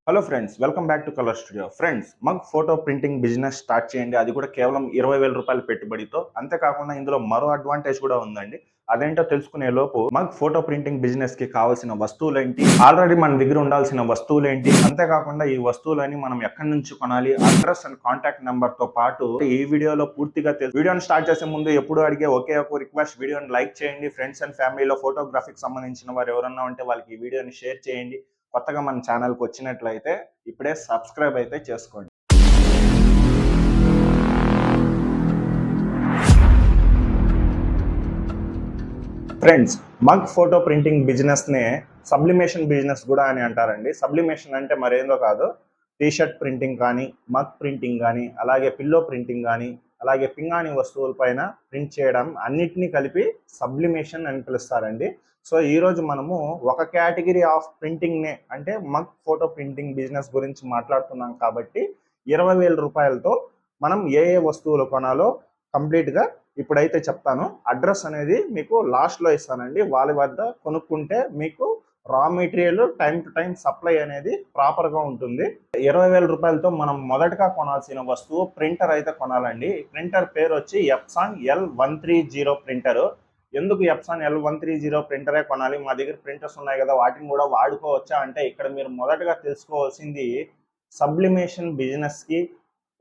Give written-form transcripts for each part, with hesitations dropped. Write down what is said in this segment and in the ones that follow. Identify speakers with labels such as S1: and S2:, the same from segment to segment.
S1: Hello friends, welcome back to colour studio. Friends, mug photo printing business start చేయండి. అది కూడా కేవలం 20,000 రూపాయల పెట్టుబడితో. అంతేకాకుండా ఇందులో మరో అడ్వాంటేజ్ కూడా ఉందండి. అదేంటో తెలుసుకునే లోపు మగ్ ఫోటో ప్రింటింగ్ బిజినెస్ కి కావాల్సిన వస్తువులేంటి, ఆల్రెడీ మన దగ్గర ఉండాల్సిన వస్తువులేంటి, అంతేకాకుండా ఈ వస్తువులని మనం ఎక్కడి నుంచి కొనాలి, అడ్రస్ అండ్ కాంటాక్ట్ నెంబర్ తో పాటు ఈ వీడియోలో పూర్తిగా వీడియోని స్టార్ట్ చేసే ముందు ఎప్పుడు అడిగే ఒకే ఒక రిక్వెస్ట్, వీడియోని లైక్ చేయండి. ఫ్రెండ్స్ అండ్ ఫ్యామిలీలో ఫోటోగ్రఫీకి సంబంధించిన వారు ఎవరన్నా ఉంటే వాళ్ళకి ఈ వీడియోని షేర్ చేయండి. కొత్తగా మన ఛానల్కి వచ్చినట్లయితే ఇప్పుడే సబ్స్క్రైబ్ అయితే చేసుకోండి. ఫ్రెండ్స్, మగ్ ఫోటో ప్రింటింగ్ బిజినెస్నే సబ్లిమేషన్ బిజినెస్ కూడా అని అంటారండి. సబ్లిమేషన్ అంటే మరేందో కాదు, టీషర్ట్ ప్రింటింగ్ కానీ, మగ్ ప్రింటింగ్ కానీ, అలాగే పిల్లో ప్రింటింగ్ కానీ, అలాగే పింగాణి వస్తువులపైన ప్రింట్ చేయడం అన్నిటినీ కలిపి సబ్లిమేషన్ అని పిలుస్తారండి. సో ఈరోజు మనము ఒక కేటగిరీ ఆఫ్ ప్రింటింగ్నే అంటే మగ్ ఫోటో ప్రింటింగ్ బిజినెస్ గురించి మాట్లాడుతున్నాం కాబట్టి 20,000 రూపాయలతో మనం ఏ వస్తువులు కొనాలో కంప్లీట్గా ఇప్పుడైతే చెప్తాను. అడ్రస్ అనేది మీకు లాస్ట్లో ఇస్తానండి. వాళ్ళ వద్ద కొనుక్కుంటే మీకు raw material time to time supply అనేది ప్రాపర్గా ఉంటుంది. 20,000 రూపాయలతో మనం మొదటగా కొనాల్సిన వస్తువు ప్రింటర్ అయితే కొనాలండి. ప్రింటర్ పేరు వచ్చి ఎప్సాన్ L130 ప్రింటర్. ఎందుకు ఎప్సాన్ L130 ప్రింటరే కొనాలి, మా దగ్గర ప్రింటర్స్ ఉన్నాయి కదా వాటిని కూడా వాడుకోవచ్చా అంటే, ఇక్కడ మీరు మొదటగా తెలుసుకోవాల్సింది సబ్లిమేషన్ బిజినెస్కి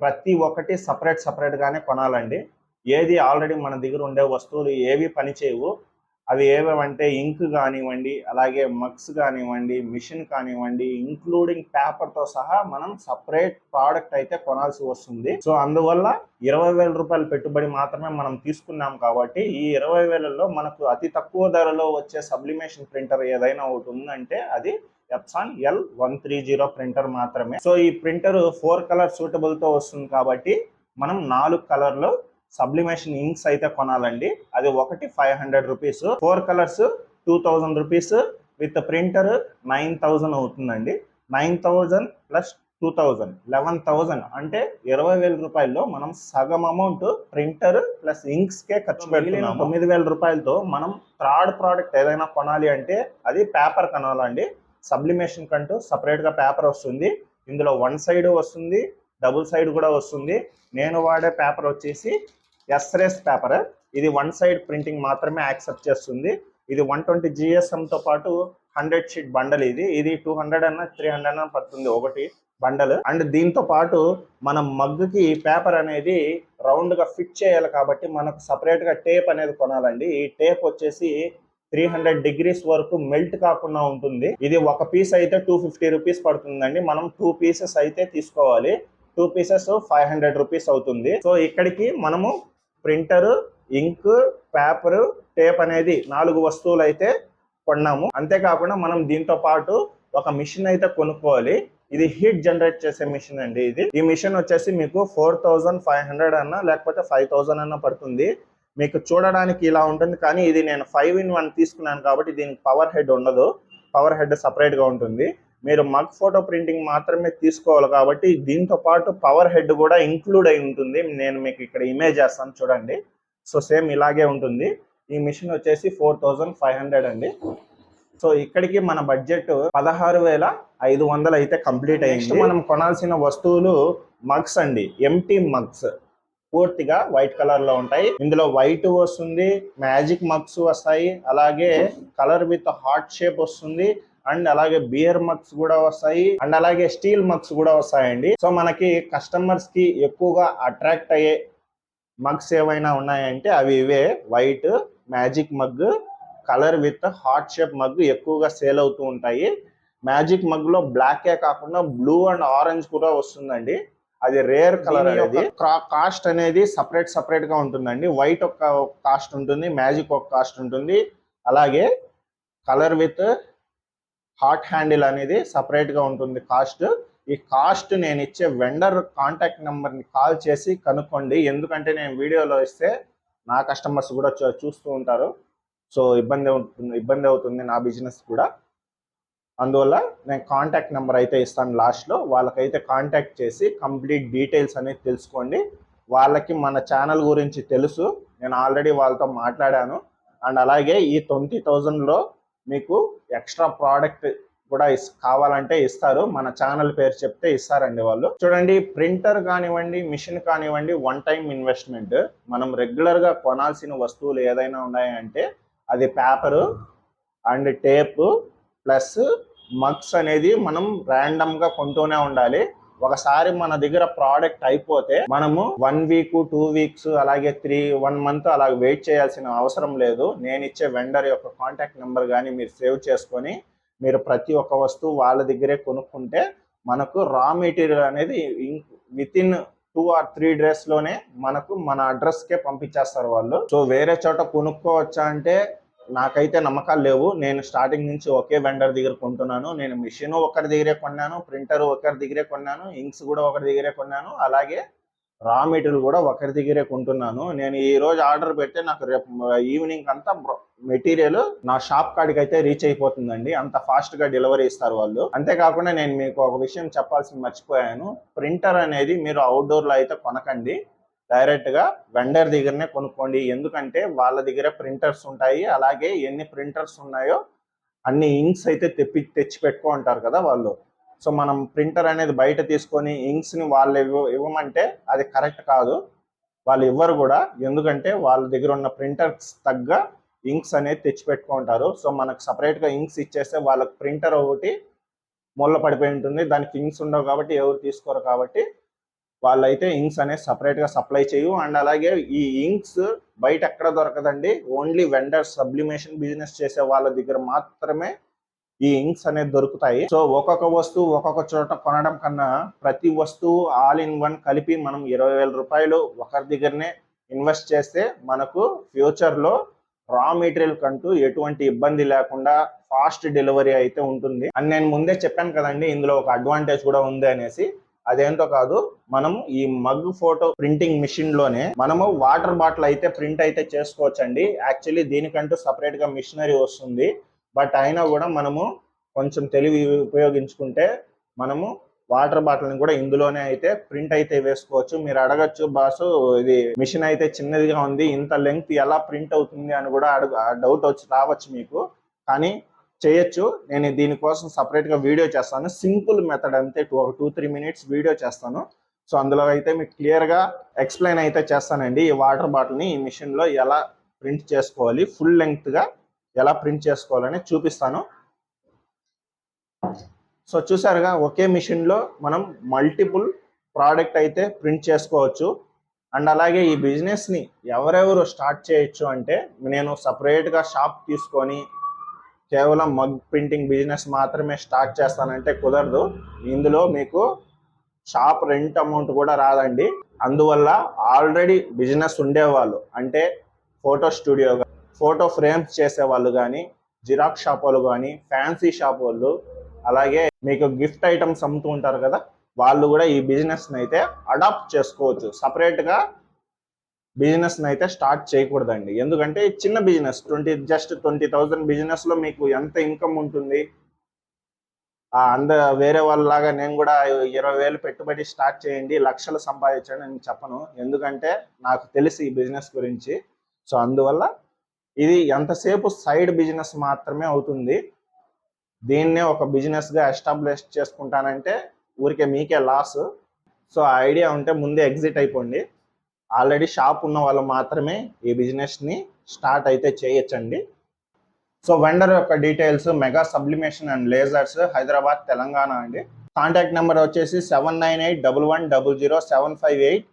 S1: ప్రతి ఒక్కటి సపరేట్గానే కొనాలండి. ఏది ఆల్రెడీ మన దగ్గర ఉండే వస్తువులు ఏవి పనిచేయవు. అవి ఏవేవంటే ఇంక్ కానివ్వండి, అలాగే మగ్స్ కానివ్వండి, మిషన్ కానివ్వండి, ఇంక్లూడింగ్ పేపర్తో సహా మనం సపరేట్ ప్రోడక్ట్ అయితే కొనాల్సి వస్తుంది. సో అందువల్ల 20,000 రూపాయల పెట్టుబడి మాత్రమే మనం తీసుకున్నాం కాబట్టి ఈ 20,000లో మనకు అతి తక్కువ ధరలో వచ్చే సబ్లిమేషన్ ప్రింటర్ ఏదైనా ఒకటి ఉందంటే అది ఎప్సాన్ L130 ప్రింటర్ మాత్రమే. సో ఈ ప్రింటర్ 4 కలర్ సూటబుల్తో వస్తుంది కాబట్టి మనం 4 కలర్లో సబ్లిమేషన్ ఇంక్స్ అయితే కొనాలండి. అది ఒకటి 500 rupees, 4 colours 2000 rupees, with printer 9,000 అవుతుందండి. 9,000 ప్లస్ 2,000 11,000 అంటే 20,000 రూపాయల్లో మనం సగం అమౌంట్ ప్రింటర్ ప్లస్ ఇంక్స్కే ఖర్చు పెడుతున్నాము. 9,000 రూపాయలతో మనం థర్డ్ ప్రోడక్ట్ ఏదైనా కొనాలి అంటే అది పేపర్ కొనాలండి. సబ్లిమేషన్ కంటూ సపరేట్గా పేపర్ వస్తుంది. ఇందులో 1 సైడ్ వస్తుంది, డబుల్ సైడ్ కూడా వస్తుంది. నేను వాడే పేపర్ వచ్చేసి ఎస్రేస్ పేపర్. ఇది 1 సైడ్ ప్రింటింగ్ మాత్రమే యాక్సెప్ట్ చేస్తుంది. ఇది 120 GSMతో పాటు 100 షీట్ బండల్. ఇది 200 అన్న 300 అన్న పడుతుంది ఒకటి బండల్. అండ్ దీంతో పాటు మనం మగ్గుకి పేపర్ అనేది రౌండ్గా ఫిట్ చేయాలి కాబట్టి మనకు సపరేట్గా టేప్ అనేది కొనాలండి. ఈ టేప్ వచ్చేసి 300 degrees వరకు మెల్ట్ కాకుండా ఉంటుంది. ఇది ఒక పీస్ అయితే 250 రూపీస్ పడుతుందండి. మనం 2 పీసెస్ అయితే తీసుకోవాలి. 2 పీసెస్ 500 రూపీస్ అవుతుంది. సో ఇక్కడికి మనము ప్రింటర్, ఇంక్, పేపర్, టేప్ అనేది 4 వస్తువులు అయితే కొన్నాము. అంతేకాకుండా మనం దీంతో పాటు ఒక మిషన్ అయితే కొనుక్కోవాలి. ఇది హీట్ జనరేట్ చేసే మిషన్ అండి. ఈ మిషన్ వచ్చేసి మీకు 4,500 అన్నా లేకపోతే 5,000 అన్నా పడుతుంది. మీకు చూడడానికి ఇలా ఉంటుంది, కానీ ఇది నేను 5-in-1 తీసుకున్నాను కాబట్టి దీనికి పవర్ హెడ్ ఉండదు. పవర్ హెడ్ సపరేట్గా ఉంటుంది. మీరు మగ్ ఫోటో ప్రింటింగ్ మాత్రమే తీసుకోవాలి కాబట్టి దీంతో పాటు పవర్ హెడ్ కూడా ఇంక్లూడ్ అయి ఉంటుంది. నేను మీకు ఇక్కడ ఇమేజ్ చేస్తాను చూడండి. సో సేమ్ ఇలాగే ఉంటుంది. ఈ మిషన్ వచ్చేసి 4,500 అండి. సో ఇక్కడికి మన బడ్జెట్ 16,500 అయితే కంప్లీట్ అయ్యింది. మనం కొనాల్సిన వస్తువులు మగ్స్ అండి. ఎంటీ మగ్స్ పూర్తిగా వైట్ కలర్ లో ఉంటాయి. ఇందులో వైట్ వస్తుంది, మ్యాజిక్ మగ్స్ వస్తాయి, అలాగే కలర్ విత్ హార్ట్ షేప్ వస్తుంది, అండ్ అలాగే బియర్ మగ్స్ కూడా వస్తాయి, అండ్ అలాగే స్టీల్ మగ్స్ కూడా వస్తాయండి. సో మనకి కస్టమర్స్ కి ఎక్కువగా అట్రాక్ట్ అయ్యే మగ్స్ ఏవైనా ఉన్నాయంటే అవి ఇవే. White, magic mug, colour with heart shape mug ఎక్కువగా సేల్ అవుతూ ఉంటాయి. మ్యాజిక్ మగ్ లో బ్లాకే కాకుండా బ్లూ అండ్ ఆరెంజ్ కూడా వస్తుందండి. అది రేర్ కలర్ అనేది. కాస్ట్ అనేది సపరేట్ గా ఉంటుందండి. వైట్ ఒక కాస్ట్ ఉంటుంది, మ్యాజిక్ ఒక కాస్ట్ ఉంటుంది, అలాగే కలర్ విత్ హాట్ హ్యాండిల్ అనేది సపరేట్ గా ఉంటుంది కాస్ట్. ఈ కాస్ట్ నేను ఇచ్చే వెండర్ కాంటాక్ట్ నెంబర్ని కాల్ చేసి కనుక్కోండి. ఎందుకంటే నేను వీడియోలో ఇస్తే నా కస్టమర్స్ కూడా చూస్తూ ఉంటారు. సో ఇబ్బంది అవుతుంది నా బిజినెస్ కూడా. అందువల్ల నేను కాంటాక్ట్ నెంబర్ అయితే ఇస్తాను లాస్ట్లో. వాళ్ళకైతే కాంటాక్ట్ చేసి కంప్లీట్ డీటెయిల్స్ అనేది తెలుసుకోండి. వాళ్ళకి మన ఛానల్ గురించి తెలుసు, నేను ఆల్రెడీ వాళ్ళతో మాట్లాడాను. అండ్ అలాగే ఈ 20,000లో మీకు ఎక్స్ట్రా ప్రోడక్ట్ కూడా కావాలంటే ఇస్తారు. మన ఛానల్ పేరు చెప్తే ఇస్తారండి వాళ్ళు. చూడండి, ప్రింటర్ కానివ్వండి, మిషన్ కానివ్వండి, వన్ టైం ఇన్వెస్ట్మెంట్. మనం రెగ్యులర్ గా కొనాల్సిన వస్తువులు ఏదైనా ఉన్నాయంటే అది paper and tape plus mugs అనేది మనం ర్యాండమ్ గా కొంటూనే ఉండాలి. ఒకసారి మన దగ్గర ప్రోడక్ట్ అయిపోతే మనము 1 వీక్ 2 వీక్స్ అలాగే 1 మంత్ అలా వెయిట్ చేయాల్సిన అవసరం లేదు. నేను ఇచ్చే వెండర్ యొక్క కాంటాక్ట్ నెంబర్ కానీ మీరు సేవ్ చేసుకొని మీరు ప్రతి ఒక్క వస్తువు వాళ్ళ దగ్గరే కొనుక్కుంటే మనకు రా మెటీరియల్ అనేది విత్ ఇన్ 2 or 3 days లోనే మనకు మన అడ్రస్కే పంపించేస్తారు వాళ్ళు. సో వేరే చోట కొనుక్కోవచ్చా అంటే నాకైతే నమ్మకాలు లేవు. నేను స్టార్టింగ్ నుంచి ఒకే వెండర్ దగ్గర కొంటున్నాను. నేను మిషన్ ఒకరి దగ్గరే కొన్నాను, ప్రింటర్ ఒకరి దగ్గరే కొన్నాను, ఇంక్స్ కూడా ఒకరి దగ్గరే కొన్నాను, అలాగే రా మెటీరియల్ కూడా ఒకరి దగ్గరే కొంటున్నాను. నేను ఈ రోజు ఆర్డర్ పెడితే నాకు రేపు ఈవినింగ్ అంతా మెటీరియల్ నా షాప్ కాడికి అయితే రీచ్ అయిపోతుందండి. అంత ఫాస్ట్ గా డెలివరీ ఇస్తారు వాళ్ళు. అంతేకాకుండా నేను మీకు ఒక విషయం చెప్పాల్సి మర్చిపోయాను. ప్రింటర్ అనేది మీరు అవుట్డోర్ లో అయితే కొనకండి, డైరెక్ట్ గా వెండర్ దగ్గరనే కొనుక్కోండి. ఎందుకంటే వాళ్ళ దగ్గర ప్రింటర్స్ ఉంటాయి, అలాగే ఎన్ని ప్రింటర్స్ ఉన్నాయో అన్ని ఇంక్స్ అయితే తెచ్చి పెట్టుకో ఉంటారు కదా వాళ్ళు. సో మనం ప్రింటర్ అనేది బయట తీసుకొని ఇంక్స్ ని వాళ్ళు ఇవ్వమంటే అది కరెక్ట్ కాదు, వాళ్ళు ఇవ్వరు కూడా. ఎందుకంటే వాళ్ళ దగ్గర ఉన్న ప్రింటర్స్ తగ్గ ఇంక్స్ అనేది తెచ్చి పెట్టుకుంటారు. సో మనకు సపరేట్ గా ఇంక్స్ ఇచ్చేస్తే వాళ్ళకి ప్రింటర్ ఒకటి మూల పడిపోయి ఉంటుంది, దానికి ఇంక్స్ ఉండవు కాబట్టి ఎవరు తీసుకోరు. కాబట్టి వాళ్ళైతే ఇంక్స్ అనేది సపరేట్ గా సప్లై చేయు. అండ్ అలాగే ఈ ఇంక్స్ బయట ఎక్కడ దొరకదండి, ఓన్లీ వెండర్ సబ్లిమేషన్ బిజినెస్ చేసే వాళ్ళ దగ్గర మాత్రమే ఈ ఇంక్స్ అనేది దొరుకుతాయి. సో ఒక్కొక్క వస్తువు ఒక్కొక్క చోట కొనడం కన్నా ప్రతి వస్తువు ఆల్ ఇన్ వన్ కలిపి మనం 20,000 రూపాయలు ఒకరి దగ్గరనే ఇన్వెస్ట్ చేస్తే మనకు ఫ్యూచర్ లో రా మెటీరియల్ కంటూ ఎటువంటి ఇబ్బంది లేకుండా ఫాస్ట్ డెలివరీ అయితే ఉంటుంది. అండ్ నేను ముందే చెప్పాను కదండి, ఇందులో ఒక అడ్వాంటేజ్ కూడా ఉంది అనేసి. అదేంటో కాదు, మనం ఈ మగ్ ఫోటో ప్రింటింగ్ మిషన్ లోనే మనము వాటర్ బాటిల్ అయితే ప్రింట్ అయితే చేసుకోవచ్చండి. యాక్చువల్లీ దీనికంటూ సపరేట్ గా మిషనరీ వస్తుంది, బట్ అయినా కూడా మనము కొంచెం తెలివి ఉపయోగించుకుంటే మనము వాటర్ బాటిల్ ని కూడా ఇందులోనే అయితే ప్రింట్ అయితే వేసుకోవచ్చు. మీరు అడగచ్చు, బాసు ఇది మిషన్ అయితే చిన్నదిగా ఉంది, ఇంత లెంగ్త్ ఎలా ప్రింట్ అవుతుంది అని కూడా డౌట్ రావచ్చు మీకు. కానీ చేయొచ్చు. నేను దీనికోసం సపరేట్ గా వీడియో చేస్తాను, సింపుల్ మెథడ్ అంతే. 2-3 minutes వీడియో చేస్తాను. సో అందులో అయితే మీకు క్లియర్ గా ఎక్స్ప్లెయిన్ అయితే చేస్తానండి. ఈ వాటర్ బాటిల్ ని ఈ మిషన్ లో ఎలా ప్రింట్ చేసుకోవాలి, ఫుల్ లెంగ్త్ గా ఎలా ప్రింట్ చేసుకోవాలని చూపిస్తాను. సో చూసారుగా, ఒకే మిషన్ లో మనం మల్టిపుల్ ప్రోడక్ట్ అయితే ప్రింట్ చేసుకోవచ్చు. అండ్ అలాగే ఈ బిజినెస్ ని ఎవరెవరు స్టార్ట్ చేయొచ్చు అంటే, నేను సపరేట్ గా షాప్ తీసుకొని కేవలం మగ్ ప్రింటింగ్ బిజినెస్ మాత్రమే స్టార్ట్ చేస్తానంటే కుదరదు. ఇందులో మీకు షాప్ రెంట్ అమౌంట్ కూడా రాదండి. అందువల్ల ఆల్రెడీ బిజినెస్ ఉండేవాళ్ళు, అంటే ఫోటో స్టూడియో, ఫోటో ఫ్రేమ్స్ చేసే వాళ్ళు కానీ, జిరాక్స్ షాప్ వాళ్ళు కానీ, ఫ్యాన్సీ షాప్ వాళ్ళు, అలాగే మీకు గిఫ్ట్ ఐటమ్స్ అమ్ముతూ ఉంటారు కదా, వాళ్ళు కూడా ఈ బిజినెస్ అయితే అడాప్ట్ చేసుకోవచ్చు. సపరేట్ గా బిజినెస్ అయితే స్టార్ట్ చేయకూడదండి. ఎందుకంటే చిన్న బిజినెస్, జస్ట్ 20,000 బిజినెస్ లో మీకు ఎంత ఇన్కమ్ ఉంటుంది? వేరే వాళ్ళలాగా నేను కూడా 20,000 పెట్టుబడి స్టార్ట్ చేయండి, లక్షలు సంపాదించండి అని చెప్పను. ఎందుకంటే నాకు తెలిసి ఈ బిజినెస్ గురించి. సో అందువల్ల ఇది ఎంతసేపు సైడ్ బిజినెస్ మాత్రమే అవుతుంది. దీన్నే ఒక బిజినెస్ గా ఎస్టాబ్లిష్ చేసుకుంటానంటే ఊరికే మీకే లాస్. సో ఆ ఐడియా ఉంటే ముందే ఎగ్జిట్ అయిపోండి. ఆల్రెడీ షాప్ ఉన్న వాళ్ళు మాత్రమే ఈ బిజినెస్ ని స్టార్ట్ అయితే చేయొచ్చండి. సో వెండర్ యొక్క details: mega sublimation and lasers, Hyderabad, Telangana అండి. కాంటాక్ట్ నెంబర్ వచ్చేసి 7981100758.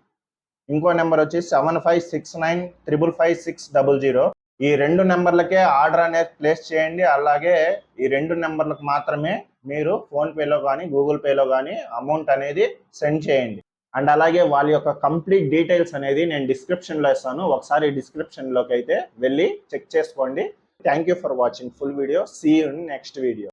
S1: ఇంకో నెంబర్ వచ్చి 7569555600. ఈ 2 నెంబర్లకే ఆర్డర్ అనేది ప్లేస్ చేయండి. అలాగే ఈ 2 నెంబర్లకు మాత్రమే మీరు ఫోన్పేలో కానీ గూగుల్ పేలో కానీ అమౌంట్ అనేది సెండ్ చేయండి. అండ్ అలాగే వాళ్ళ యొక్క కంప్లీట్ డీటెయిల్స్ అనేది నేను డిస్క్రిప్షన్లో ఇస్తాను. ఒకసారి డిస్క్రిప్షన్లోకి అయితే వెళ్ళి చెక్ చేసుకోండి. Thank you for watching full video. See you in next video.